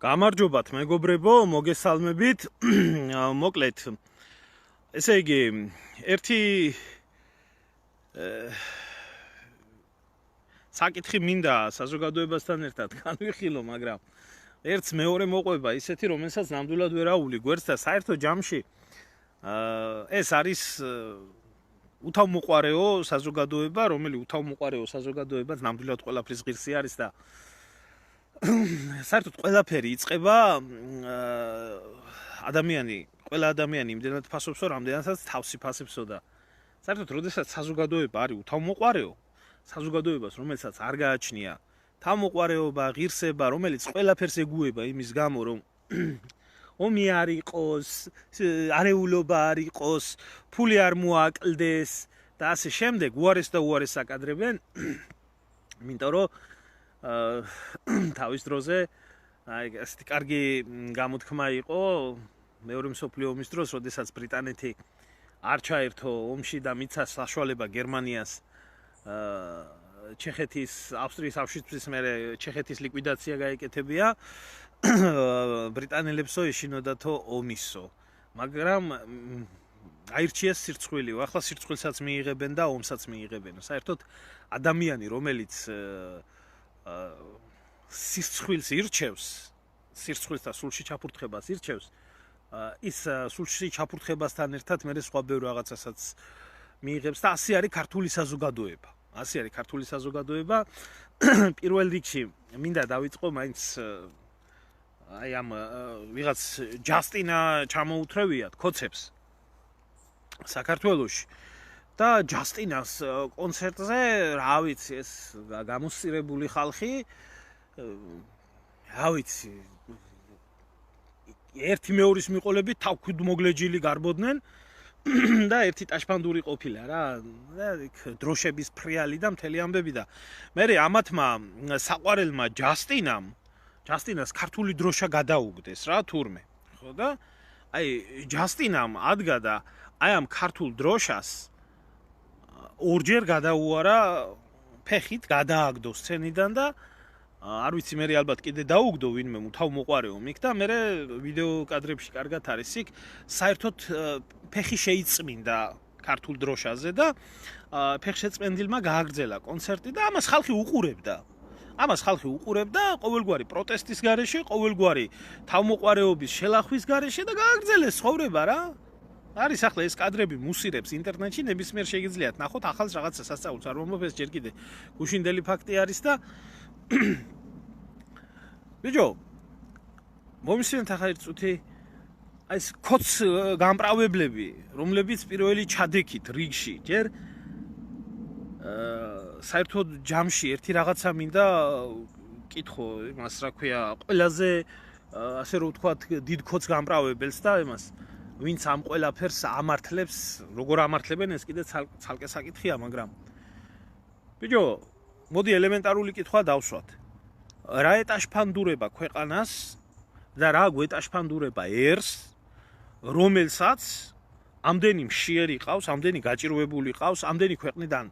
გამარჯობათ მეგობრებო, მოგესალმებით. მოკლედ, ესე იგი, ერთი საკითხი მინდა საზოგადოებასთან ერთად განვიხილო, მაგრამ ერთს მეორე მოყვება ისეთი, რომელსაც ნამდვილად ვერ აუვლი გვერდს და საერთო ჯამში ეს არის უთავმოყვარეო საზოგადოება, რომელიც უთავმოყვარეო საზოგადოებაც ნამდვილად ყველაფრის ღირსი არის და საერთოდ ყველაფერი იწყება ყველა ადამიანი იმდენად ფასობსო, რამდენადაც თავს იფასებსო და საერთოდ როდესაც საზოგადოება არის უთავმოყვარეო, საზოგადოებას, რომელსაც არ გააჩნია თავმოყვარეობა, ღირსება, რომელიც ყველაფერს ეგუება იმის გამო, რომ ომი არ იყოს, არეულობა არ იყოს, ფული არ მოაკლდეს და ასე შემდეგ, უარეს და უარეს აკადრებენ, იმიტომ რომ თავის დროზე ესეთი კარგი გამოთქმა იყო მეორე მსოფლიო ომის დროს, როდესაც ბრიტანეთი არ ჩაერთო ომში და მიცა საშუალება გერმანიას ჩეხეთის, ავსტრიის ავშიშტის მერე ჩეხეთის ლიკვიდაცია გაეკეთებია, ბრიტანელებსო ეშინოდათო ომისო, მაგრამ აირჩიეს სირცხვილი, ახლა სირცხვილსაც მიიღებენ და ომსაც მიიღებენ. საერთოდ ადამიანი, რომელიც სირცხვილს ირჩევს, სირცხვილს და სულში ჩაფურთხებას ირჩევს, ის სულში ჩაფურთხებასთან ერთად მე სხვა ბევრ რაღაცასაც მიიღებს და ასე არის ქართული საზოგადოება. ასე არის ქართული საზოგადოება. პირველ რიგში მინდა დავიწყო მაინც აი ამ ვიღაც ჯასტინა ჩამოუთრევიათ ქოცებს საქართველოში. და ჯასტინას კონცერტზე, რა ვიცი, ეს გამოსწირებული ხალხი, რა ვიცი, ერთი მეორის მიყოლებით თავქვიდმოგლეჯილი გარბოდნენ და ერთი ტაშფანდური ყოფილა რა, და იქ დროშების ფრიალი და მთელი ამბები და მე ამათმა საყვარელმა ჯასტინას ქართული დროშა გადაუგდეს რა თურმე, ხო და აი ჯასტინამ ადგა და აი ამ ქართულ დროშას ორჯერ გადაუარა ფეხით, გადააგდო სცენიდან და არ ვიცი მე ალბათ კიდე დაუგდო ვინმე თავმოყვარეო მიქ და მე ვიდეო კადრებში კარგად არის იქ საერთოდ ფეხი შეიწმინდა ქართულ დროშაზე და ფეხშეწმენდილმა გააგრძელა კონცერტი და ამას ხალხი უყურებდა ყოველგვარი პროტესტის გარეშე, ყოველგვარი თავმოყვარეობის შელახვის გარეშე და გააგრძელეს ცხოვრება რა. არის ახლა ეს კადრები მუსირებს ინტერნეტში, ნებისმიერ შეგიძლიათ ნახოთ, ახალს რაღაცა სასწაულს არ მომოფეს, ჯერ კიდე გუშინდელი ფაქტი არის და ბიჭო, მომისმენთ ახლა ერთ წუთი აი ეს ქოც გამპრავებლები, რომლებიც პირველი ჩადექით რიგში, ჯერ საერთოდ ჯამში ერთი რაღაცა მინდა კითხო იმას, რა ქვია, ყველაზე ასე რომ ვთქვათ, დიდ ქოც გამპრავებელს და იმას ვინც ამ ყველაფერს ამართლებს, როგორ ამართლებენ ეს კიდე ცალკე საკითხია, მაგრამ ბიჭო, მოდი ელემენტარული კითხვა დავსვათ. რა ეტაშფანდურება ქვეყანას და რა გვეტაშფანდურება ერს, რომელსაც ამდენი მშიერი ყავს, ამდენი გაჭირვებული ყავს, ამდენი ქვეყნიდან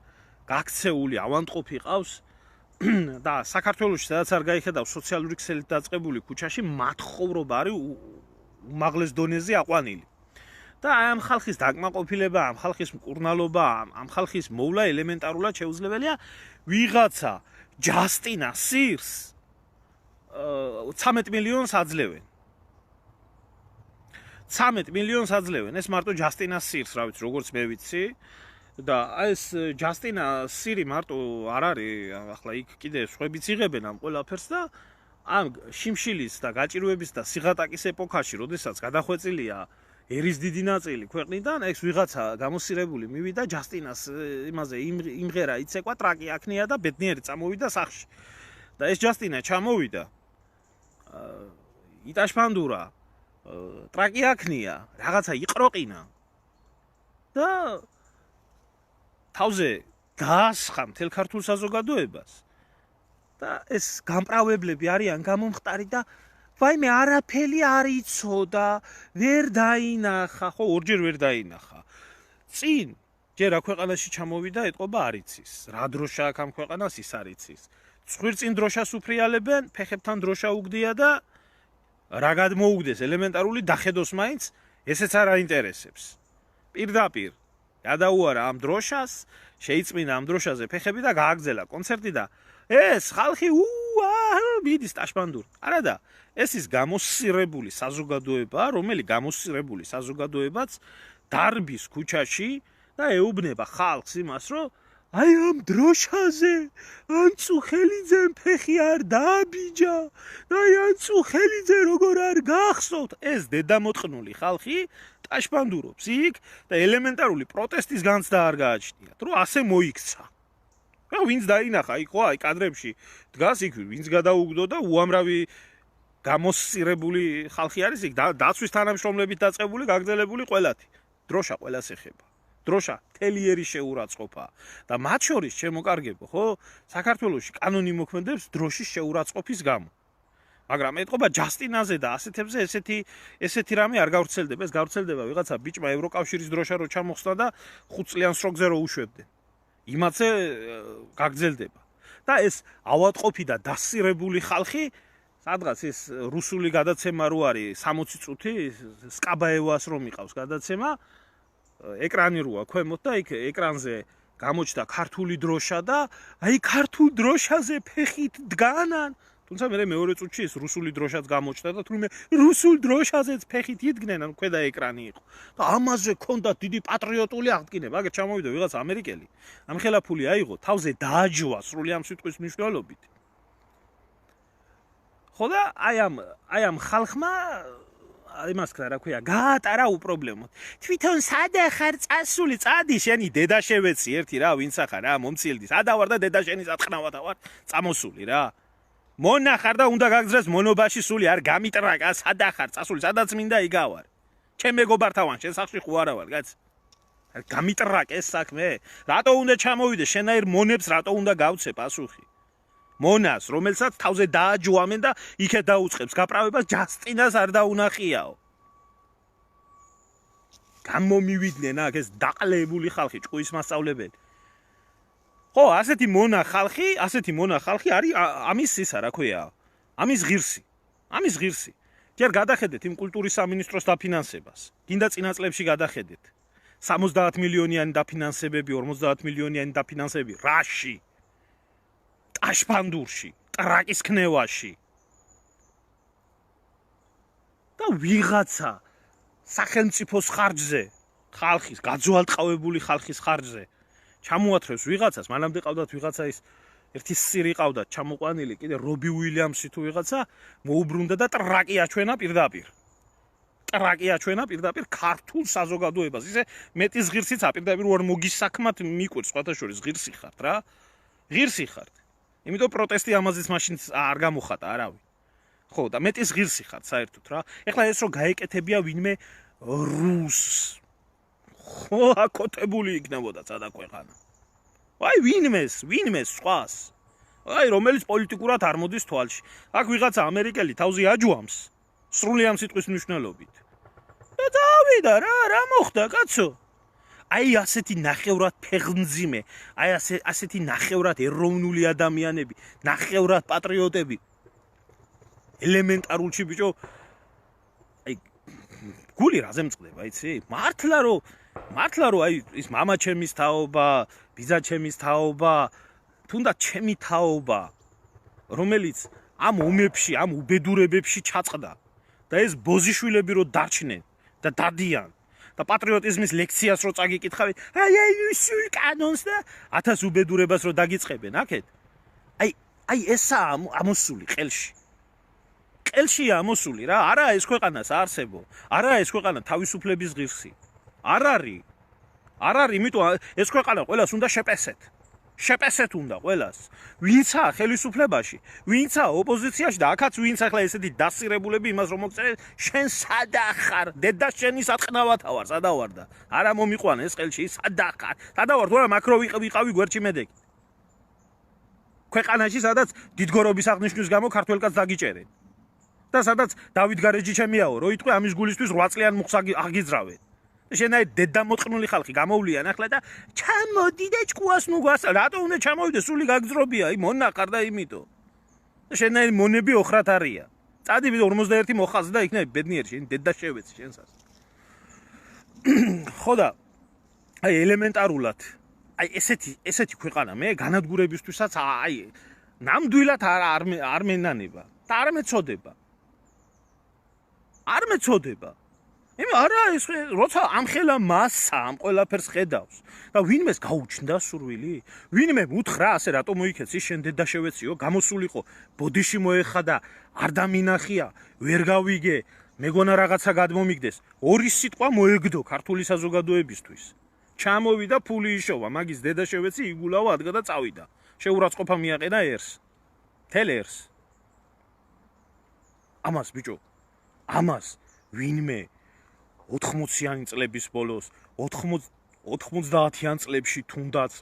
გაქცეული ავანტყოფი ყავს და საქართველოში სადაც არ გაიხედავ სოციალური ქსელით დაწყებული ქუჩაში მათხოვრობა არის უმაღლეს დონეზე აყვანილი. და ამ ხალხის დაკმაყოფილება, ამ ხალხის მკურნალობა, ამ ხალხის მოვლა ელემენტარულად შეუძლებელია ვიღაცა ჯასტინა სირს 13 მილიონს აძლევენ. 13 მილიონს აძლევენ. ეს მარტო ჯასტინას სირს, რა ვიცი, როგორც მე ვიცი. და ეს ჯასტინა სირი მარტო არ არის, ახლა იქ კიდე სხვებიც იღებენ ამ ყველაფერს და ამ შიმშილის და გაჭირვების და სიღატაკის ეპოქაში, როდესაც გადახვეწილია ერის დიდი ნაწილი ქვეყნიდან, ეს ვიღაცა გამოსირებული მივიდა ჯასტინას იმაზე იმღერა იცეკვა, ტრაკი აქნია და ბედნიერი წამოვიდა სახში. და ეს ჯასტინა ჩამოვიდა, იტაშფანდურა, ტრაკი აქნია, რაღაცა იყროყინა და თავზე გაასხა მთელ ქართულ საზოგადოებას. და ეს გამპრავებლები არიან გამომხტარი და ვაიმე არაფერი არ იცოდა, ვერ დაინახა, ხო, ორჯერ ვერ დაინახა. წინ ჯერ რა ქვეყანაში ჩამოვიდა, ეთყობა არ იცის. რა დროშა აქვს ამ ქვეყანას ის არ იცის. ცხვირწინ დროშას უფრიალებენ, ფეხებთან დროშა უგდია და რა გადმოუგდეს ელემენტარული დახედოს მაინც ესეც არ აინტერესებს. პირდაპირ გადაუარა ამ დროშას, შეიწმინა ამ დროშაზე ფეხები და გააგზელა კონცერტი და ეს ხალხი მიდის ტაშპანდურ. არადა, ეს ის გამოსცირებული საზოგადოება, რომელიც გამოსცირებული საზოგადოებაც დარბის ქუჩაში და ეუბნება ხალხს იმას, რომ აი ამ დროშაზე ანწუხელიძემ ფეხი არ დააბიჯა და აი ანწუხელიძე როგორ არ გახსოვთ. ეს დედამოტყნული ხალხი ტაშპანდურობს იქ და ელემენტარული პროტესტის განცდა არ გააჩნიათ, რომ ასე მოიქცა. რა ვინც დაინახა იქ ხო აი კადრებში დგას იქ ვინც გადაუგდო და უამრავი გამოსცირებული ხალხი არის იქ დაცვის თანამშრომლებით დაწყებული, გაგრძელებული ყველათი. დროშა ყველას ეხება. დროშა თელიერი შეურაცხყოფა და მათ შორის შემოკარგებო ხო საქართველოში კანონი მოქმედებს დროშის შეურაცხყოფის გამო. მაგრამ ეთყობა ჯასტინაზე და ასეთებზე ესეთი რამე არ გავრცელდება. ეს გავრცელდება ვიღაცა ბიჭმა ევროკავშირის დროშა რო ჩამოხსნა და 5 წლიან სროკზე რო უშვებდნენ. იმათზე გაგრძელდება. და ეს ავადყოფი და დასცირებული ხალხი სადღაც ეს რუსული გადაცემა რო არის 60 წუთი სკაბაევას რომ იყავს გადაცემა ეკრანი როა ქვემოთ და იქ ეკრანზე გამოჩნდა ქართული დროშა და აი ქართულ დროშაზე ფეხით დგანან. თუმცა მე მეორე წუთში ეს რუსული დროშაც გამოჩნდა და თუმცა რუსულ დროშაზეც ფეხით იდგნენ, ანუ ქვედა ეკრანი იყო. და ამაზე ქონდა დიდი პატრიოტული აღდგინება. აგერ ჩამოვიდა ვიღაც ამერიკელი. ამ ხელაფული აიღო, თავზე დააჯვა სრული ამ სიტყვის მნიშვნელობით. ხო და აი ამ ხალხმა იმას ქნა რა ქვია გაატარა უპრობლემოდ. თვითონ სადა ხარ წასული წადი შენი დედა შევეცი ერთი რა ვინცა ხარ რა მომციელდი. სადა ვარ და დედა შენი სატყნავათა ვარ წამოსული რა. მონახარ და უნდა გაგძრეს მონობაში სული არ გამიტრაკა სადა ხარ წასული სადაც მინდა იგავარ. ჩემ მეგობართან ვარ შენ სახში ხო არა ვარ კაც. არ გამიტრაკე ეს საქმე. რატო უნდა ჩამოვიდე შენაირ მონებს რატო უნდა გავცე პასუხი. მონას, რომელსაც თავზე დააჯვამენ და იქეთ დაუწყებს გაправებას ჯასტინას არ დაუნახიაო. გამომივიდნენ აქ ეს დაყლებული ხალხი, ჭკუის მასწავლებელი. ხო, ასეთი მონა ხალხი არის ამის ისა რა ქვია, ამის ღირსი. ჯერ გადახედეთ იმ კულტურის სამინისტროს დაფინანსებას. გინდა წინა წლებში გადახედეთ. 70 მილიონიანი დაფინანსებები, 50 მილიონიანი დაფინანსებები რაში? ტაშპანდურში, ტრაკის ქნევაში. და ვიღაცა სახელმწიფოს ხარჯზე, ხალხის, გაძვალტყავებული ხალხის ხარჯზე ჩამოათრევს ვიღაცას, მანამდე ყავდათ ვიღაცა ის ერთი სირი ყავდათ ჩამოყვანილი, კიდე რობი უილიამსი თუ ვიღაცა მოუბრუნდა და ტრაკი აჩვენა პირდაპირ. ქართულ საზოგადოებას. ისე მეტის ღირსიც აპირდაპირ ვარ მოგისაქმათ მიკვირს, სხვათა შორის ღირსი ხართ რა. ღირსი ხართ. იმიტომ პროტესტი ამაზეც მაშინ არ გამოხატა არავინ. ხო, და მეტის ღირსი ხართ საერთოდ რა. ეხლა ეს რო გაეკეთებია ვინმე რუსს. ხო, აკოტებული იქნებოდა სადა ქვეყანა. აი ვინმეს სხვას. აი რომელიც პოლიტიკურად არ მოდის თვალში. აქ ვიღაცა ამერიკელი თავზე აჯვამს. სრული ამ სიტყვის მნიშვნელობით. და დავიდა რა მოხდა კაცო? აი ასეთი ნახევრად ფეხმძიმე, აი ასეთი ნახევრად ეროვნული ადამიანები, ნახევრად პატრიოტები. ელემენტარულში ბიჭო, აი გული რაზე მწყდება, იცი? მართლა რომ აი ის მამა ჩემის თაობა, ბიძა ჩემის თაობა, თუნდაც ჩემი თაობა, რომელიც ამ ომებში, ამ უბედურებებში ჩაწყდა და ეს ბოზიშვილები რო დარჩნენ და დადიან და პატრიოტიზმის ლექციას რო წაგიკითხავენ, აი სულ კანონს და 1000 უბედურებას რო დაგიწყებენ აქეთ. აი ესაა ამოსული ყელში. ყელშია ამოსული რა, არა ეს ქვეყანას არსებო. არა ეს ქვეყანა თავისუფლების ღირსი. არ არის, იმიტომ ეს ქვეყანა ყველას უნდა შეპესეთ. შეპესეთ უნდა ყველას. ვინცა ხელისუფლებაში, ვინცა ოპოზიციაში და აქაც ვინც ახლა ესეთი დასცირებულები იმას რომ მოგწერენ, შენ სადა ხარ? დედა შენი სატყნავათა ვარ, სადა ვარ და არა მომიყვანე ეს ყელში, სადა ხარ? სადა ვარ? თუ არა მაკრო ვიყავი გვერდში მედეკი. ქვეყანაში სადაც დიდგორობის აღნიშვნის გამო ქართველ კაცს დაგიჭერენ. და სადაც დავით გარეჯი ჩემიაო, რო იტყვი ამის გულისთვის 8 წლიან მუხს აგიძრავენ. შენაი დედამოწყნული ხალხი გამოვლიან ახლა და ჩამოდი და ჭკუას ნუგვასა. რატო უნდა ჩამოვიდე? სული გაგძრობია, აი მონახარ და იმიტომ. შენაი მონები ოხრათ არიან. წადი 51 მოხაზე და იქნები ბედნიერი შენ დედა შევეცი შენსაც. ხო და აი ელემენტარულად აი ესეთი ქვეყანა მე განადგურებისთვისაც აი ნამდვილად არ მენანება და არ მეწოდება. არ მეწოდება. არა ეს როცა ამხელა მასა ამ ყველაფერს ხედავს და ვინმეს გაუჩნდა სურვილი? ვინმე უთხრა ასე რატომ მოიქეც ის შენ დედა შევეციო, გამოსულიყო, ბოდიში მოეხადა, არ დამინახია, ვერ გავიგე, მეგონა რაღაცა გადმომიგდეს. ორი სიტყვა მოეგდო ქართული საზოგადოებისთვის. ჩამოვიდა ფული იშოვა, მაგის დედა შევეცი იგულავა ადგა და წავიდა. შეურაცხყოფა მიაყენა ერს. თელ ერს. ამას ბიჭო, ამას ვინმე 80-იანი წლების ბოლოს, 90-იან წლებში თუნდაც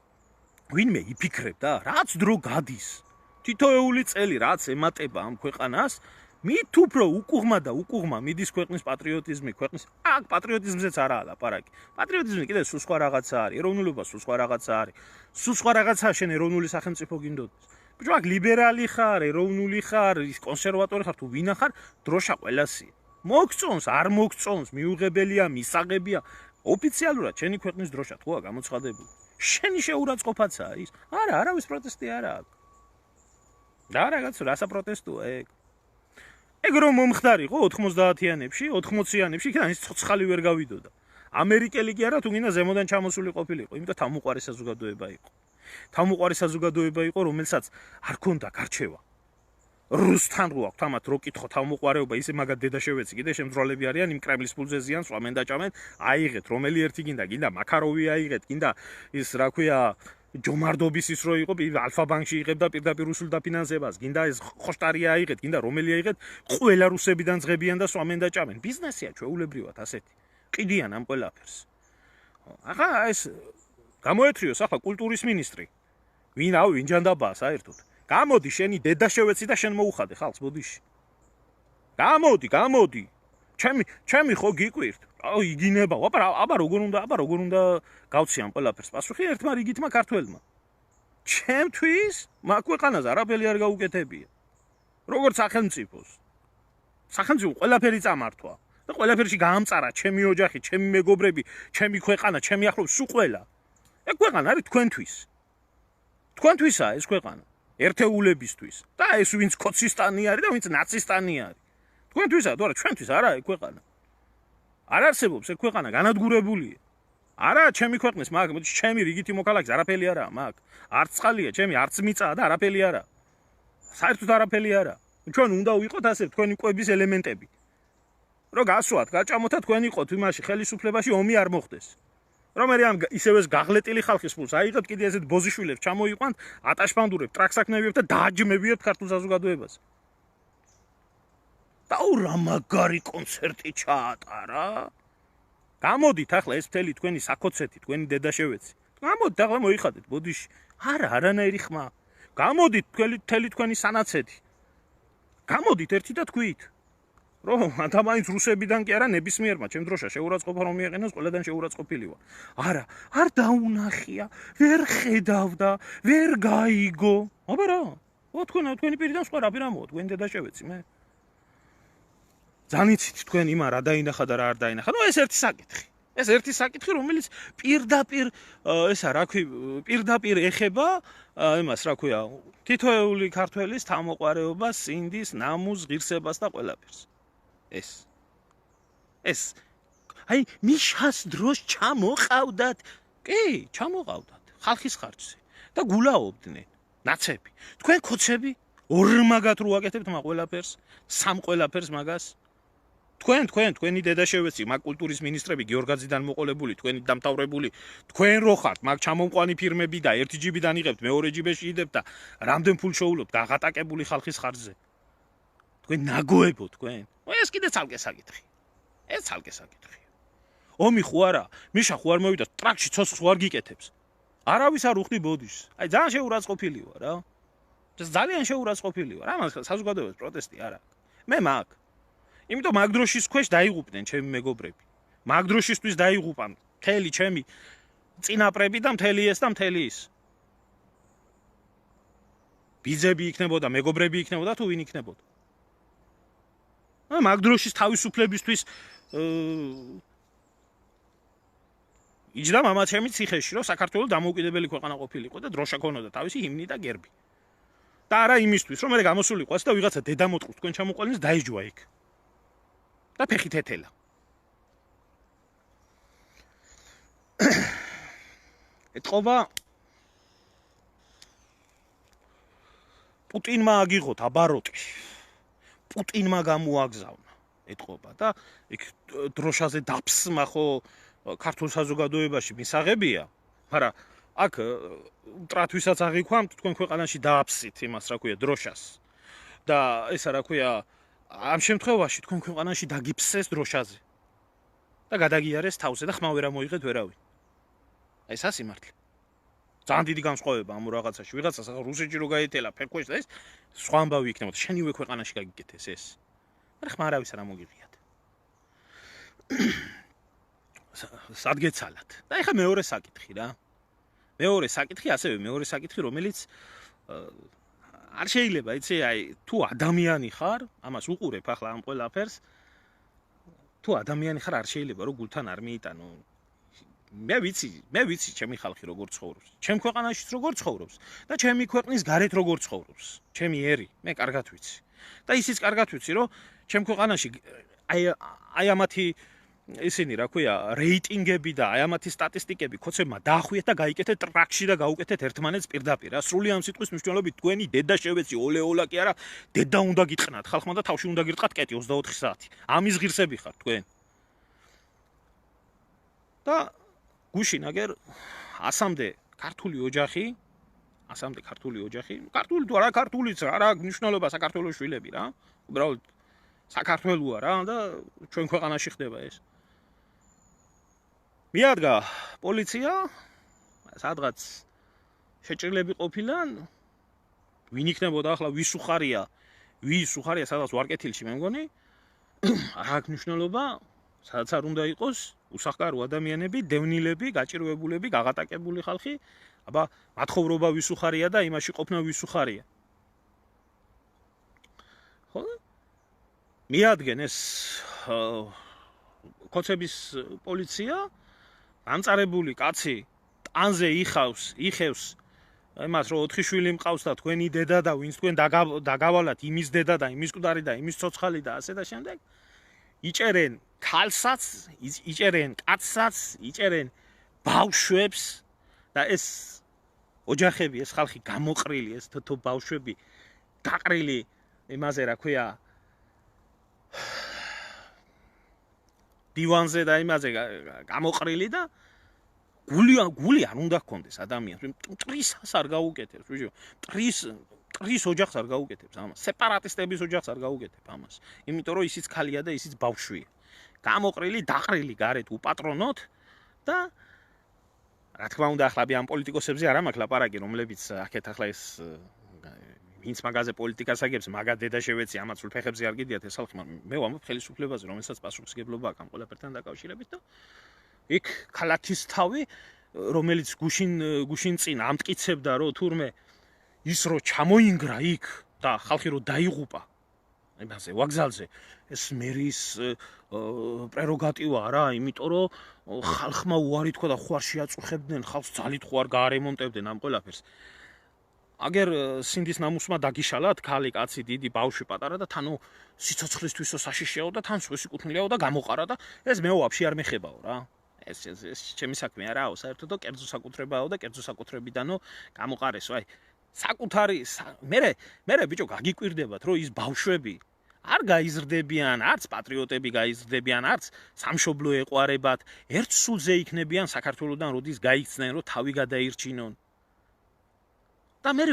ვინმე იფიქრებდა, რაც დრო გადის. თითოეული წელი რაც ემატება ამ ქვეყანას, მით უფრო უკუღმა მიდის ქვეყნის პატრიოტიზმი, ქვეყნის აქ პატრიოტიზმზეც არაა ლაპარაკი. პატრიოტიზმი კიდე სულ სხვა რაღაცა არის, ეროვნულობა სულ სხვა რაღაცა არის. სულ სხვა რაღაცაა შენ ეროვნული სახელმწიფო გინდოდეს. ბიჭო, აქ ლიბერალი ხარ, ეროვნული ხარ, კონსერვატორი ხარ თუ ვინა ხარ, დროშა ყველასია. მოგწონს, არ მოგწონს, მიუღებელია, მისაღებია. ოფიციალურად შენი ქვეყნის დროშა თქოა გამოცხადებული. შენი შეურაცხყოფაცაა ის. არა, არავის პროტესტი არა აქვს. და რაღაც რასა პროტესტოა ეგ. ეგ რომ მომხდარიყო 90-იანებში, 80-იანებში, იქიდან ის ცოცხალი ვერ გავიდოდა. ამერიკელი კი არა, თუ გინდა ზემოდან ჩამოსული ყოფილიყო, იმიტომ თავმოყარი საზოგადოება იყო. თავმოყარი საზოგადოება იყო, რომელსაც არ ქონდა გარჩევა. რუსთან რო აქვს თამათ რო კითხო თავმოყარეობა ისე მაგად დედა შევეცი კიდე შემძრვალები არიან იმ კრემლის ფულზე ზიან სვამენ და ჭამენ აიღეთ რომელი ერთი გინდა მაკაროვი აიღეთ გინდა ის რა ქვია ჯომარდობის ის რო იყო ალფა ბანკში იღებდა პირდაპირ რუსულ დაფინანსებას გინდა ეს ხოშტარია აიღეთ გინდა რომელი აიღეთ ყველა რუსებიდან ზღებიან და სვამენ და ჭამენ ბიზნესია ჩვეულებრივად ასეთი ყიდიან ამ ყველაფერს ახლა ეს გამოეთრიოს ახლა კულტურის მინისტრი ვინ ჯანდაბაა საერთოდ გამოდი შენი დედა შევეცი და შენ მოუხადე ხალხს ბოდიში. გამოდი. ჩემი ხო გიკვირთ. აუ იგინება. აბა როგორ უნდა გავცი ამ ყველაფერს. პასუხი ერთმა რიგითმა ქართველმა. ჩემთვის მაგ ქვეყანაზე არაფერი არ გაუკეთებია. როგორც სახელმწიფოს. სახელმწიფო ყველაფერი წამართვა და ყველაფერში გაამწარა ჩემი ოჯახი, ჩემი მეგობრები, ჩემი ქვეყანა, ჩემი ახლობლები, სულ ყველა. ეგ ქვეყანა არის თქვენთვის. თქვენთვისაა ეს ქვეყანა. ერთეულებისთვის და ეს ვინც კოცისტანი არის და ვინც ნაცისტანი არის თქვენთვისა თუ არა ჩვენთვის არა ეგ ქვეყანა არ არსებობს ეგ ქვეყანა განადგურებულია არა ჩემი ქვეყნის მაგ ჩემი რიგითი მოქალაქის არაფერი არაა მაგ არც წყალია ჩემი არც მიწაა და არაფერი არა საერთოდ არაფერი არა ჩვენ უნდა ვიყოთ ასე თქვენი კვების ელემენტები რომ გასვათ გაჭამოთა თქვენ იყოთ იმაში ხელისუფლებაში ომი არ მოხდეს რომ ამ ისევ ეს გაღლეტილი ხალხის ფულს აიღებთ კიდე ესეთ ბოზიშვილებს ჩამოიყვანთ ატაშფანდურებთ ტრაქსაკნებიებთ და დააჯმევიებთ ქართულ საზოგადოებას და რა მაგარი კონცერტი ჩაატარა გამოდით ახლა ეს მთელი თქვენი საკოცეთი თქვენი დედა შევეცი გამოდით ახლა მოიხადეთ ბოდიში არა არანაირი ხმა გამოდით მთელი თქვენი სანაცეთი გამოდით ერთი და თქვით რომ ადამიანს რუსებიდან კი არა ნებისმიერმა ჩემ დროშა შეურაცხყოფა რომ მიეყენოს ყველადან შეურაცხყოფილი ვარ არა არ დაუნახია ვერ ხედავდა ვერ გაიგო აბა რა თქვენი პირიდან სხვა რა პირამოა თქვენი დედა შევეცი მე ზანიცით თქვენ იმა რა დაინახა და რა არ დაინახა ნუ ეს ერთი საკითხი რომელიც პირდაპირ ესა რა ქვია პირდაპირ ეხება იმას რა ქვია თითოეული ქართველის თავმოყარეობას სინდის ნამუს ღირსებას და ყველაფერს ეს აი მიშას დროს ჩამოყავდათ კი ჩამოყავდათ ხალხის ხარჯზე და გულაობდნენ ნაცები თქვენ ქოცები ორმაგად რო აკეთებთ მაგ ყველაფერს სამ ყველაფერს მაგას თქვენი დედა შევეცი მაგ კულტურის მინისტრები გიორგაძიდან მოყოლებული თქვენი დამთავრებული თქვენ რო ხართ მაგ ჩამომყვანი ფირმები და ერთი ჯიბიდან იღებთ მეორე ჯიბეში იდებთ და რამდენ ფულს შოულობთ გაღატაკებული ხალხის ხარჯზე თქვენ ნაგოებო თქვენ ეს კიდე ცალკე საკითხი ეს ცალკე საკითხია ომი ხო არა მიშა ხო არ მოვიდა ტრაქში ცოცხლს ხო არ გიკეთებს არავის არ უხდი ბოდიშს აი ძალიან შეურაცხყოფილი ვარ რა ძალიან შეურაცხყოფილი ვარ ამას საზოგადოების პროტესტი არა მე მაგ იმიტომ მაგ დროშის ქვეშ დაიღუპნენ ჩემი მეგობრები მაგ დროშისთვის დაიღუპან მთელი ჩემი წინაპრები და მთელი ეს და მთელი ის ბიძები იქნებოდა მეგობრები იქნებოდა თუ ვინ იქნებოდა მაგ დროშის თავისუფლებისთვის იჯდა მამაცემი ციხეში, რომ საქართველოს დამოუკიდებელი ქვეყანა ყოფილიყო და დროშა ქონოდა თავისი ჰიმნი და გერბი. და არა იმისთვის, რომ მე გამოსულიყვას და ვიღაცა დედამოტყუს თქვენ ჩამოყოლინს დაეჯვა იქ. და ფეხით ეთელა. ეთყობა პუტინმა აგიღოთ აბაროტი. პუტინმა გამოაგზავნა ეთყობა და იქ დროშაზე დაფსმა ხო ქართულ საზოგადოებაში მისაღებია, მაგრამ აქ ტრათვისაც აღიქვამთ თქვენ ქვეყანაში დააფსით იმას, რა ქვია, დროშას. და ესა რა ქვია, ამ შემთხვევაში თქვენ ქვეყანაში დაგიფსეს დროშაზე. და გადაგიარეს თავზე და ხმა ვერ ამოიღეთ ვერავინ. აი ეს ასიმართლე. ძალიან დიდი განსხვავება ამ რაღაცაში. ვიღაცას ახლა რუსეთში რო გაეთელა ფერქვეშ და ეს სხვა ამბავი იქნებოდა. შენივე ქვეყანაში გაგიკეთეს ეს. მაგრამ ხმა არავის არ ამოგიღიათ. სადგეცალათ. და ეხა მეორე საკითხი რა. მეორე საკითხი, რომელიც არ შეიძლება, იცი, აი, თუ ადამიანი ხარ, ამას უყურებ ახლა ამ ყველაფერს, თუ ადამიანი ხარ, არ შეიძლება რომ გულთან არ მიიტანო. მე ვიცი ჩემი ხალხი როგორ ცხოვრობს, ჩემ ქვეყანაშიც როგორ ცხოვრობს და ჩემი ქვეყნის გარეთ როგორ ცხოვრობს. ჩემი ერი, მე კარგად ვიცი. და ისიც კარგად ვიცი, რომ ჩემ ქვეყანაში აი ამათი ისინი რა ქვია, რეიტინგები და აი ამათი სტატისტიკები ხოცებმა დაახვიეთ და გაიკეთეთ ტრაქში და გაუკეთეთ ერთმანეთს პირდაპირ. სრული ამ სიტყვის მნიშვნელობით თქვენი დედა შევეცი, ოლეოლა კი არა, დედა უნდა გიტყნათ ხალხმა და თავში უნდა გირტყათ კეტი 24 საათი. ამის ღირსები ხარ თქვენ. და გუშინ აგერ 100-მდე ქართული ოჯახი, ქართული თუ არა ქართულიც რა, არა მნიშვნელობა საქართველოს შვილები რა. უბრალოდ საქართველოა რა და ჩვენ ქვეყანაში ხდება ეს. მიადგა პოლიცია, სადღაც შეჭრილები ყოფილან, ვინ იქნებოდა ახლა ვის უხარია, სადღაც ვარკეთილში მე მგონი, არ აქვს მნიშვნელობა, სადაც არ უნდა იყოს, უსახკარო ადამიანები, დევნილები, გაჭირვებულები, გაღატაკებული ხალხი, აბა მათხოვრობა ვის უხარია და იმაში ყოფნა ვის უხარია. ხო? მიადგენ ეს კოცების პოლიცია, დამწარებული კაცი ტანზე იხევს იმას, რომ 4 შვილი მყავს და თქვენი დედა და ვინც თქვენ დაგავალათ, იმის დედა და იმის მკვდარი და იმის ცოცხალი და ასე და შემდეგ. იჭერენ ქალსაც, იჭერენ კაცსაც, იჭერენ ბავშვებს და ეს ოჯახები, ეს ხალხი გამოყრილი, ეს თოთო ბავშვები გაყრილი იმაზე რა ქვია დივანზე და იმაზე გამოყრილი და გული არ უნდა გქონდეს ადამიანს. მტრისას არ გაუკეთებს, ბიჭო. მტრის ოჯახს არ გაუკეთებს ამას. სეპარატისტების ოჯახს არ გაუკეთებ ამას. იმიტომ რომ ისიც ხალია და ისიც ბავშვია. გამოყრილი, დაყრილი გარეთ უპატრონოთ და რა თქმა უნდა ახლა ამ პოლიტიკოსებზე არ მაქვს ლაპარაკი, რომლებიც აქეთ ახლა ეს ვინც მაგაზე პოლიტიკას აგებს, მაგა დედა შევეცი, ამაც სულ ფეხებზე არ გიდიათ ეს ხალხი, მაგრამ მე ვამბობ ხელისუფლებაზე, რომელსაც პასუხისმგებლობა აქვს ამ ყველაფერთან დაკავშირებით და იქ ქალაქის თავი, რომელიც გუშინ წინ ამტკიცებდა, რომ თურმე ის რო ჩამოინგრა იქ და ხალხი რო დაიღუპა იმაზე ვაგზალზე, ეს მერის პრეროგატივა რა, იმიტომ რომ ხალხმა უარი თქვა და ხوار შეაწუხებდნენ, ხალხს ძალით ხوار გაარემონტებდნენ ამ ყველაფერს. აგერ სინდის ნამუსმა დაგიშალათ ქალი, კაცი, დიდი, ბავშვი, პატარა და თანო სიცოცხლისთვისო საშიშეო და თან სხვისი კუთვნილიაო და გამოყარა და ეს მე ვაფშე არ მეხებაო რა. ეს ჩემი საქმე არაო, საერთოდ კერძო საკუთრებაო და კერძო საკუთრებიდანო გამოყარესო. აი საკუთარი მე ბიჭო გაგიკვირდებათ, რომ ის ბავშვები არ გაიზრდებიან, არც პატრიოტები გაიზრდებიან, არც სამშობლო ეყვარებათ, ერთ სულზე იქნებიან საქართველოსთან როდის გაიქცნენ, რომ თავი გადაირჩინონ. და მე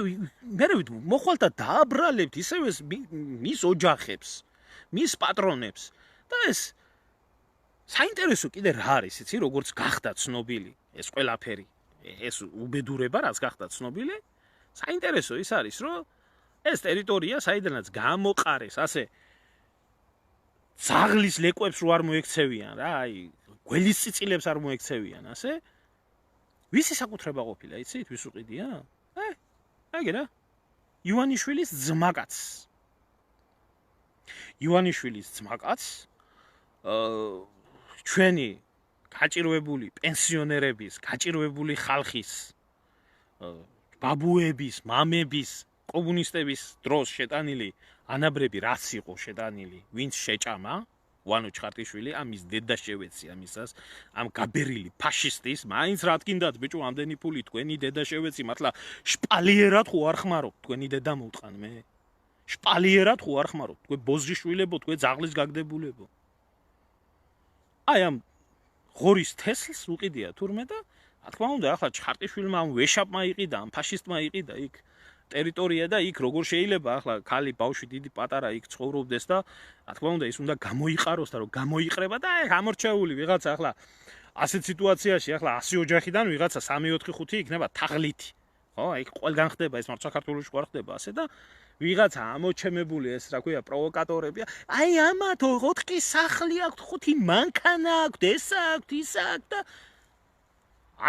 მოხვალ და დააბრალებთ ისევე მის ოჯახებს, მის პატრონებს და ეს საინტერესო კიდე რა არის, იცი, როგორც გახდა ცნობილი ეს ყველაფერი, ეს უბედურება რაც გახდა ცნობილი, საინტერესო ის არის, რომ ეს ტერიტორია საიდანაც გამოყარეს, ასე ძაღლის ლეკვებს რო არ მოექცევიან რა, აი გველის წიწილებს არ მოექცევიან, ასე ვისი საკუთრება ყოფილა, იცით, ვის უყიდია? აგერა ივანიშვილის ძმაკაც. ივანიშვილის ძმაკაც ჩვენი გაჭირვებული პენსიონერების, გაჭირვებული ხალხის, ბაბუების, მამების, კომუნისტების დროს შეტანილი ანაბრები რაც იყო შეტანილი, ვინც შეჭამა, ვანო ჩხარტიშვილი, ამის დედა შევეცი ამისას, ამ გაბერილი ფაშისტის, მაინც რა თქინდათ, ბიჭო, ამდენი ფული თქვენი დედა შევეცი, მართლა შპალიერად ხო არ ხმარობ, თქვენი დედა მოვტყან მე. შპალიერად ხო არ ხმარობ, თქვენ ბოზჯიშვილებო, თქვენ ძაღლის გაგდებულებო. აი ამ ღორის თესლს უყიდია თურმე და რა თქმა უნდა ახლა ჩხარტიშვილმა ამ ვეშაპმა იყიდა, ამ ფაშისტმა იყიდა იქ ტერიტორია და იქ როგორ შეიძლება ახლა ქალი ბავშვი დიდი პატარა იქ ცხოვრობდეს და რა თქმა უნდა ის უნდა გამოიყაროს და რომ გამოიყრება და აი გამორჩეული ვიღაცა ახლა ასეთ სიტუაციაში ახლა 100 ოჯახიდან ვიღაცა 3-4-5 იქნება თაღლითი ხო აი ყველგან ხდება ეს მართ საქართველოში ყარ ხდება ასე და ვიღაცა ამოჩემებული ეს რა ქვია პროვოკატორებია აი ამათ 4 სახლი აქვს 5 მანქანა აქვს ეს აქვს ის აქვს და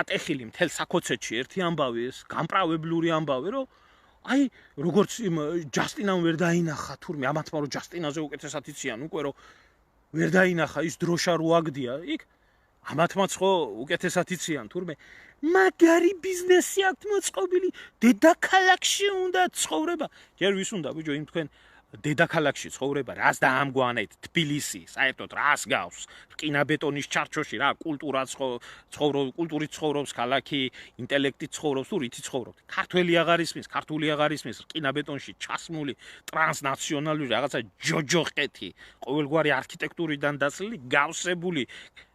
ატეხილი მთელ საქოცეთში ერთი ამბავი ეს გამპრავებლური ამბავი რომ აი როგორც იმ ჯასტინამ ვერ დაინახა თურმე ამათმა რომ ჯასტინაზე უკეთესად იციან უკვე რომ ვერ დაინახა ის დროშა რო აგდია იქ ამათმაც ხო უკეთესად იციან თურმე მაგარი ბიზნესი აქვს მოწყობილი დედაქალაქში უნდა ცხოვრება ჯერ ვის უნდა ბიჭო იმ თქვენ დედაქალაქში ცხოვრება რას დაამგვანეთ თბილისი საერთოდ რას გავს რკინაბეტონის ჩარჩოში რა კულტურაც კულტურით ცხოვრობს ქალაქი ინტელექტით ცხოვრობს თუ რითი ცხოვრობს ქართველი აღარ ისმის ქართული აღარ ისმის რკინაბეტონში ჩასმული ტრანსნაციონალური რაღაცა ჯოჯოხეთი ყოველგვარი არქიტექტურიდან დაცლილი გავსებული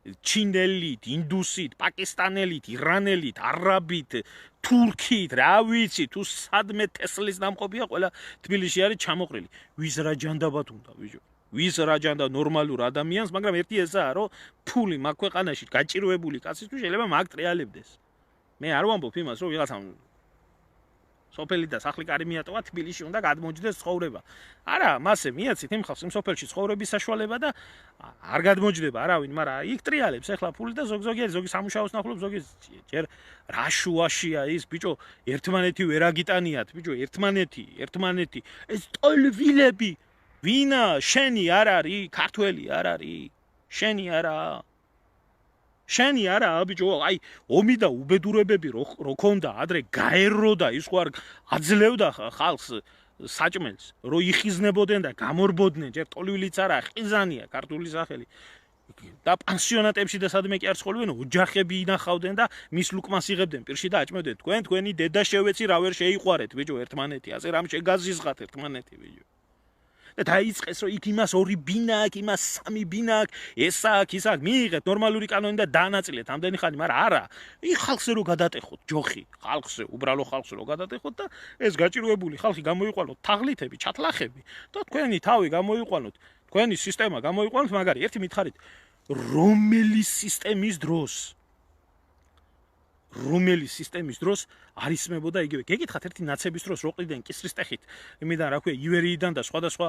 ჩინელით, ინდუსით, პაკისტანელით, ირანელით, არაბით, თურქით, რა ვიცი, თუ სადმე თესლის დამყოფია, ყველა თბილისში არის ჩამოყრილი. ვის რა ჯანდაბად უნდა, ბიჭო? ვის რა ჯანდა ნორმალურ ადამიანს, მაგრამ ერთი ესაა, რომ ფული მაგ ქვეყანაში გაჭირვებული კაცისთვის შეიძლება მაგ ტრიალებდეს. მე არ ვამბობ იმას, რომ ვიღაცამ სოფელი და სახლი კარი მიატოვა თბილისში უნდა გადმოჯდეს ცხოვრება. არა, მასე მიაცით იმ ხალხს იმ სოფელში ცხოვრების საშუალება და არ გადმოჯდება არავინ, მაგრამ იქ ტრიალებს ახლა ფული და ზოგი სამუშაოს ნახულობს, ზოგი ჯერ რა შუაშია ის, ბიჭო, ერთმანეთი ვერ აგიტანიათ, ბიჭო, ერთმანეთი. ეს ტოლვილები, ვინა, შენი არ არის, ქართველი არ არის, შენი არა. შენი არა ბიჭო აი ომი და უბედურებები რო ქონდა ადრე გაერო და ის ხوار აძლევდა ხალხს საჭმელს რო იხიზნებოდნენ და გამორბოდნენ ჯერ ტოლვილიც არა ყიზანია ქართული სახელი და პანსიონატებში და სადმე კი არ ცხოვრობენ ოჯახები ინახავდნენ და მის ლუკმას იღებდნენ პირში და აჭმევდნენ თქვენი დედა შევეცი რა ვერ შეიყვარეთ ბიჭო ერთმანეთი ასე რამ შეგაზიზღათ ერთმანეთი ბიჭო და დაიწყეს რომ იქ იმას 2 ბინა აქვს, იმას 3 ბინა აქვს, ეს აქვს, ის აქვს, მიიღეთ ნორმალური კანონი და დაანაწილეთ ამდენი ხანი, მაგრამ არა. იქ ხალხზე რო გადატეხოთ, ჯოხი, ხალხზე, უბრალო ხალხზე რო გადატეხოთ და ეს გაჭირვებული ხალხი გამოიყვანოთ თაღლითები, ჩათლახები და თქვენი თავი გამოიყვანოთ, თქვენი სისტემა გამოიყვანოთ, მაგარი ერთი მითხარით, რომელი სისტემის დროს არისმებოდა იგივე. გეკითხათ ერთი ნაცების დროს რო ყიდნენ კისრის ტეხით, იმიდან რა ქვია, ივერიიდან და სხვადასხვა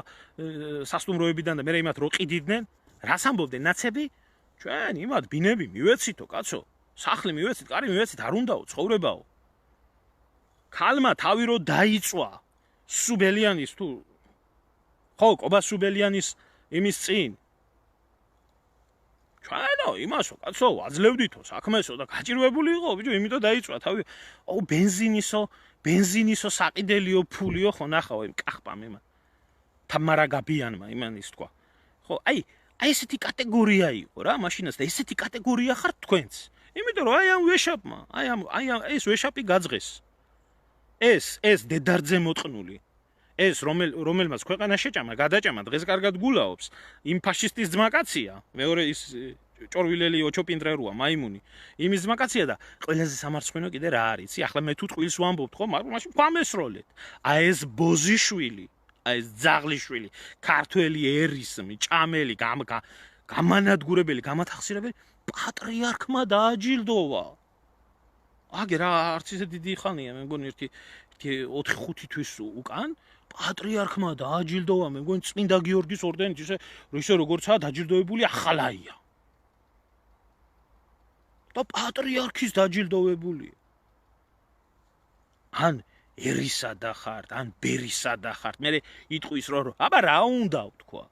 სასტუმროებიდან და მე იმათ რო ყიდიდნენ, რას ამბობდნენ ნაცები? ჩვენ იმათ ბინები მივეცითო, კაცო. სახლი მივეცით, კარი მივეცით, არ უნდაო, ცხოვრებაო. ქალმა თავი რო დაიწვა სუბელიანის თუ ხო, კობა სუბელიანის იმის წინ ჩვენო იმასო კაცო აძლევდითო საქმესო და გაჭირვებული იყო ბიჭო იმიტომ დაიწვა თავი ო ბენზინისო საყიდელიო ფულიო ხო ნახავ იმ კახპამ იმან თამარა გაბიანმა იმანის თქვა ხო აი ესეთი კატეგორია იყო რა მაშინაც და ესეთი კატეგორია ხარ თქვენც იმიტომ რომ აი ამ ვეშაპმა აი ეს ვეშაპი გაძღეს ეს დედარძე მოტყნული ეს რომელმაც ქვეყანა შეჭამა, გადაჭამა, დღეს კარგად გულაობს. იმ ფაშისტის ძმაკაცია, მეორე ის ჭორვილელი ოჩოპინდრერუა, მაიმუნი. იმის ძმაკაცია და ყველაზე სამარცხვინო კიდე რა არის? ახლა მე თუ ტყვილს ვამბობთ ხო, მაგრამ მაშინ გვამესროლეთ. აი ეს ბოზიშვილი, აი ეს ძაღლიშვილი, ქართველი ერისმი, ჭამელი, გამანადგურებელი, გამათახსირებელი პატრიარქმა დააჯილდოვა. აგე რა არც ისე დიდი ხანია, მე მგონი ერთი 4-5 თვის უკან პატრიარქმა დააჯილდოვა მე მგონი წმინდა გიორგის ორდენით ისე როგორცაა დაჯილდოებული ახალაია და პატრიარქის დაჯილდოვებულია ან ერისა და ხართ ან ბერისა და ხართ მე იტყვის რომ აბა რა უნდა თქვა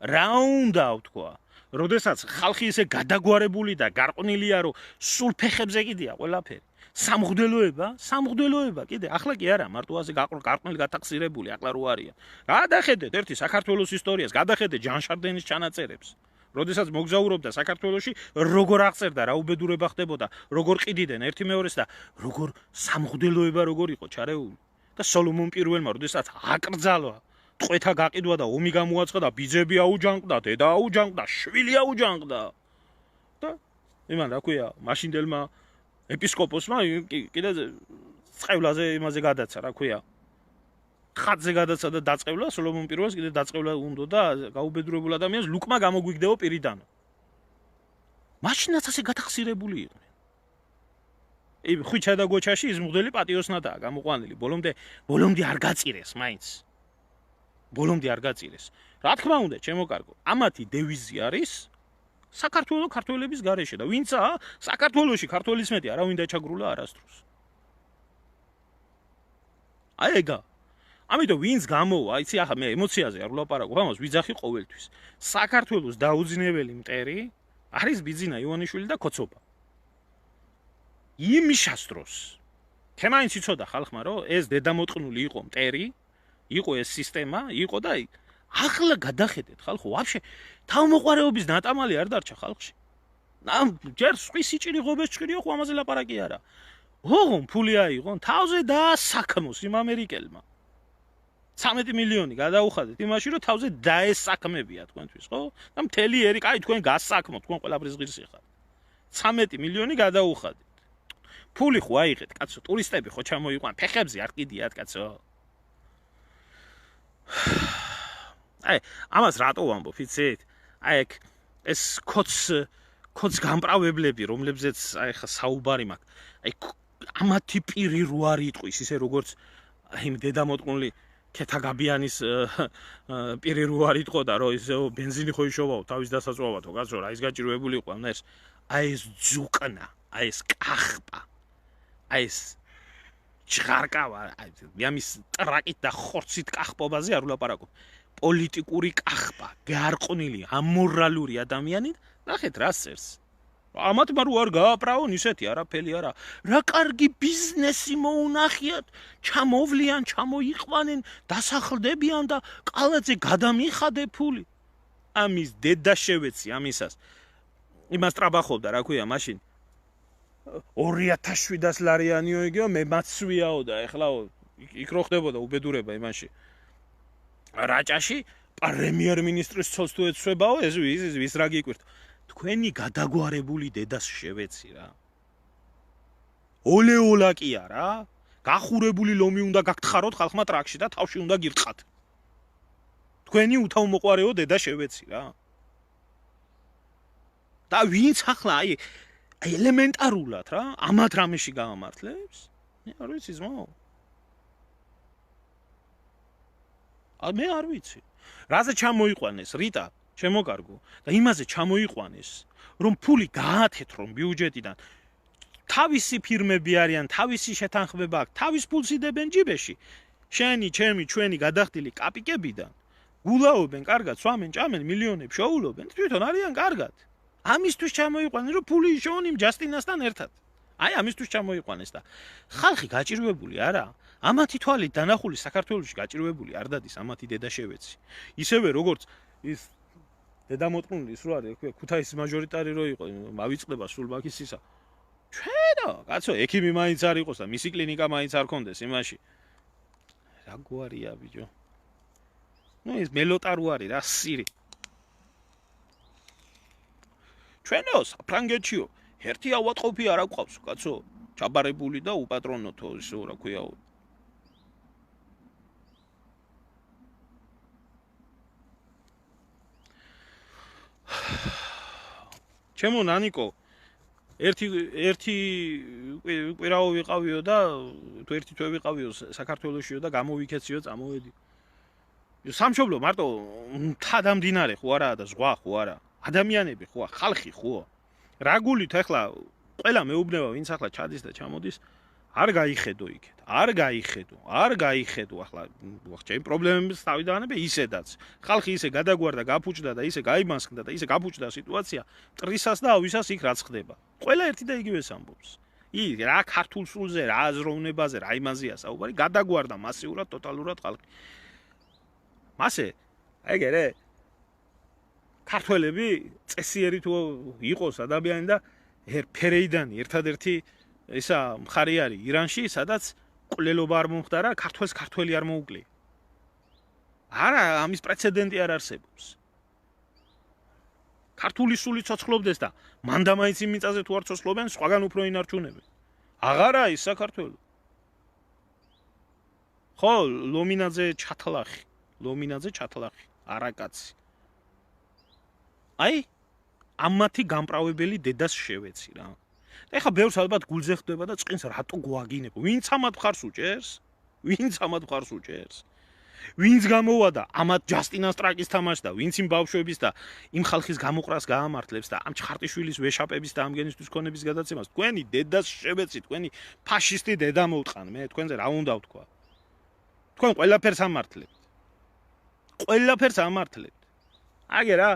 რა უნდა ვთქვა? როდესაც ხალხი ისე გადაგვარებული და გარყვნილია, რომ სულ ფეხებზე კიდია ყველაფერი. სამღვდელოება კიდე ახლა კი არა მარტო ასე გარყვნილი გათახსირებული ახლა რო არიან. გადახედეთ ერთი საქართველოს ისტორიას, გადახედეთ ჯანშარდენის ჩანაწერებს. როდესაც მოგზაურობდა საქართველოში, როგორ აღწერდა რა უბედურება ხდებოდა, როგორ ყიდიდნენ ერთი მეორეს და როგორ სამღვდელოება როგორ იყო ჩარეული. და სოლომონ პირველმა როდესაც აკრძალვა ტყვეთა გაყიდვა და ომი გამოაცხადა და ბიძები აუჯანყდა, დედა აუჯანყდა, შვილი აუჯანყდა. და იმან რა ქვია, მაშინდელმა ეპისკოპოსმა კიდე წყევლაზე იმაზე გადაცა, რა ქვია. ხატზე გადაცა და დაწყევლა სოლომონ პირველს კიდე დაწყევლა უნდა და გაუბედურებულ ადამიანს ლუკმა გამოგვიგდეო პირიდანო. მაშინაც ასე გათახსირებული იყვნენ. ხვიჩა და გოჩაში ის მღვდელი პატიოსნადაა გამოყვანილი, ბოლომდე არ გაწირეს მაინც. ბოლომდე არ გაწირეს. რა თქმა უნდა, ჩემო კარგო, ამათი დევიზი არის საქართველოს ქართველების გარეშე და ვინცა საქართველოში ქართველის მეტი არავინ დაჩაგრულა არასდროს. აი ეგა. ამიტომ ვინც გამოვა, იცი ახლა მე ემოციაზე არ ვლაპარაკობ, ამას ვიძახი ყოველთვის. საქართველოს დაუძინებელი მტერი არის ბიძინა ივანიშვილი და კოცობა. იმისას დროს. თემაინც იცოდა ხალხმა, რომ ეს დედამოტყნული იყო მტერი, იყო ეს სისტემა, იყო და ახლა გადახედეთ ხალხო, ვაფშე თავმოყარეობის ნატამალი არ დარჩა ხალხში. ჯერ სხვი სიჭირი ღობეს ჭირიო, ხო ამაზე ლაპარაკი არა. ოღონ ფული აიღონ თავზე და საქმოს იმ ამერიკელმა. 13 მილიონი გადაუხადეთ იმაში, რომ თავზე დაესაქმებია თქვენთვის, ხო? და მთელი ერიკა, აი თქვენ გასაქმოთ, თქვენ ყველაფრის ღირსი ხართ. 13 მილიონი გადაუხადეთ. ფული ხო აიღეთ, კაცო, ტურისტები ხო ჩამოიყვან, ფეხებზე არ ყიდიათ, კაცო. აი, ამას რატო ვამბობ, იცით? აი ეგ ეს კოც გამპრავებლები, რომლებზეც აი ხა საუბარი მაქვს. აი ამათი პირი რო არ იტყვის, ისე როგორც აი დედამოტყნული ქეთაგაბიანის პირი რო არ იტყოდა, რომ ისე ბენზინი ხო იშოვაო თავის დასაწვავათო, კაცო, რა ის გაჭირვებული იყო ამ ეს. აი ეს ძუკნა, აი ეს კახპა. აი ეს ჭღარკავა, აი ამის ტრაკით და ხორცით კახპობაზე არ ვლაპარაკობ. პოლიტიკური კახპა, გარყვნილი, ამორალური ადამიანი, ნახეთ რა წერს. ამათმა რო არ გააправონ ისეთი არაფერი არა. რა კარგი ბიზნესი მოუნახიათ, ჩამოვლიან, ჩამოიყვანენ, დასახლდებიან და ყალაძე გადამიხადე ფული. ამის დედა შევეცი ამისას. იმას ტრაბახობდა, რა ქვია, მაშინ 2700 ლარიანიო იგივე მე მაცვიაო და ეხლაო იქ რო ხდებოდა უბედურება იმაში. რაჭაში პრემიერ-მინისტრის ცოლს თუ ეცვებაო, ეს ვის რა გიკვირთ. თქვენი გადაგვარებული დედას შევეცი რა. ოლეოლა კი არა, გახურებული ლომი უნდა გაგთხაროთ ხალხმა ტრაქში და თავში უნდა გირტყათ. თქვენი უთავმოყარეო დედა შევეცი რა. და ვინც ახლა აი ელემენტარულად რა, ამათ რამეში გაამართლებს? არ ვიცი ზმაო. მე არ ვიცი. რაზე ჩამოიყვანეს რიტა, ჩემო კარგო, და იმაზე ჩამოიყვანეს, რომ ფული გაათეთრონ ბიუჯეტიდან. თავისი ფირმები არიან, თავისი შეთანხმება აქვს, თავის ფულს იდებენ ჯიბეში. შენი, ჩემი, ჩვენი გადახდილი კაპიკებიდან გულაობენ, კარგად, სვამენ, ჭამენ, მილიონებს შოულობენ, თვითონ არიან კარგად. ამისთვის ჩამოიყვანეს, რომ ფული იშოვონ იმ ჯასტინასთან ერთად. აი ამისთვის ჩამოიყვანეს და ხალხი გაჭირვებული არა. ამათი თვალით დანახული საქართველოში გაჭირვებული არ დადის ამათი დედა შევეცი. ისევე როგორც ის დედამოტყნული ის რო არის, ქუთაისის მაჟორიტარი რო იყო, ავიწყდება სულ ბაქისისა. ჩვენო, კაცო, ექიმი მაინც არ იყოს და მისი კლინიკა მაინც არ კონდეს იმაში. რა გვარია ბიჭო. ის მელოტარო არის რა სირი. ჩვენო, საფრანგეთშიო, ერთი ავატყოფი არ აქვს, კაცო, ჩაბარებული და უპატრონოთო ისე რა ქვიაო. ჩემო ნანიკო, ერთი კვირაო ვიყავიო და თუ ერთი თვე ვიყავიო საქართველოშიო და გამოვიქეციო წამოვედი. სამშობლო მარტო თადამდინარე ხო არაა და ზღვა ხო არა. ადამიანები ხო, ხალხი ხო. რა გულით ახლა ყველა მეუბნება ვინც ახლა ჩადის და ჩამოდის, არ გაიხედო იქეთ, არ გაიხედო ახლა ჩემი პრობლემების თავიდანვე ისედაც. ხალხი ისე გადაგვარდა, გაფუჭდა და ისე გაიმასქდა და ისე გაფუჭდა სიტუაცია, მტრისას და ავისას იქ რაც ხდება. ყველა ერთი და იგივეს ამბობს. რა ქართულ სულზე, რა აზროვნებაზე, რა იმაზეა საუბარი, გადაგვარდა მასიურად, ტოტალურად ხალხი. მასე, ეგერე ქართველები წესიერი თუ იყოს ადამიანი და ფერეიდანი ერთადერთი ისა მხარი არის ირანში, სადაც ყლელობა არ მომხდარა, ქართველს ქართველი არ მოუკლია. არა, ამის პრეცედენტი არ არსებობს. ქართული სული ცოცხლობდეს და მანდა მაინც იმ მიწაზე თუ არ ცოცხლობენ, სხვაგან უფრო ინარჩუნებენ. აღარა ის საქართველო. ხო, ლომინაძე ჩათლახი, არაკაცი. აი, ამათი გამპრავებელი დედას შევეცი რა. ეხა ბევრს ალბათ გულზე ხდება და წკინს რატო გვაგინებ? ვინც ამათ მხარს უჭერს? ვინც გამოვადა ამათ ჯასტინას ტრაკის თამაშს და ვინც იმ ბავშვების და იმ ხალხის გამოყრას გაამართლებს და ამ ჩხარტიშვილის ვეშაპების და ამგენისთვის ქონების გადაცემას თქვენი დედას შევეცი, თქვენი ფაშისტი დედა მოუტყან, მე თქვენზე რა უნდა ვთქვა? თქვენ ყველაფერს ამართლებთ. აგე რა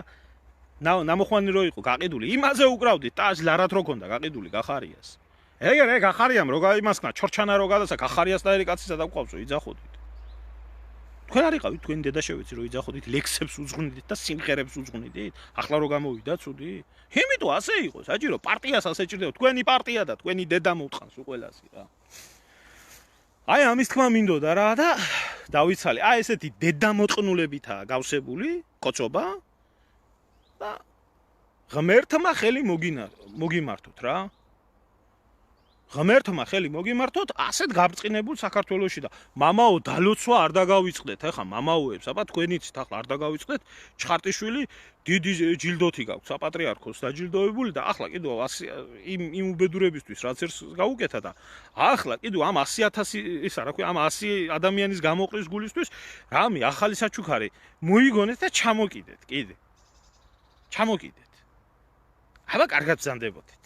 ნამოხვანი რო იყო გაყიდული, იმაზე უკრავდით, ტაჟ ლარათ რო ქონდა გაყიდული გახარიას. ეგერე გახარიამ რო გაიმასქნა, ჩორჩანა რო გადასა გახარიას და ერი კაცისა დაგვყავსო, იძახოდით. თქვენ არ იყავით, თქვენი დედა შევეცი რო იძახოდით, ლექსებს უძღვნიდით და სიმღერებს უძღვნიდით. ახლა რო გამოვიდა ცუდი? იმიტომ ასე იყო, საჭირო პარტიას ასე ჭირდება, თქვენი პარტია და თქვენი დედა მოუტყანს უყველასი რა. აი ამის თქმა მინდოდა რა და დავიცალე. აი ესეთი დედამოწყნულებითაა გავსებული კოცობა. და ღმერთმა ხელი მოგიმართოთ რა. ასეთ გაბრწყინებულ საქართველოში და მამაო დალოცვა არ დაგავიწყდეთ, ახლა მამაოებს, აბა თქვენიც ახლა არ დაგავიწყდეთ, ჩხარტიშვილი დიდი ჯილდოთი გაქვს საპატრიარქოს დაჯილდოებული და ახლა კიდევ იმ უბედურებისთვის რაც ერთს გაუკეთა და ახლა კიდევ ამ 100,000 ისა რა ქვია, ამ 100 ადამიანის გამოყრის გულისთვის რამე ახალი საჩუქარი მოიგონეთ და ჩამოკიდეთ. აბა კარგად ბრძანდებოდით.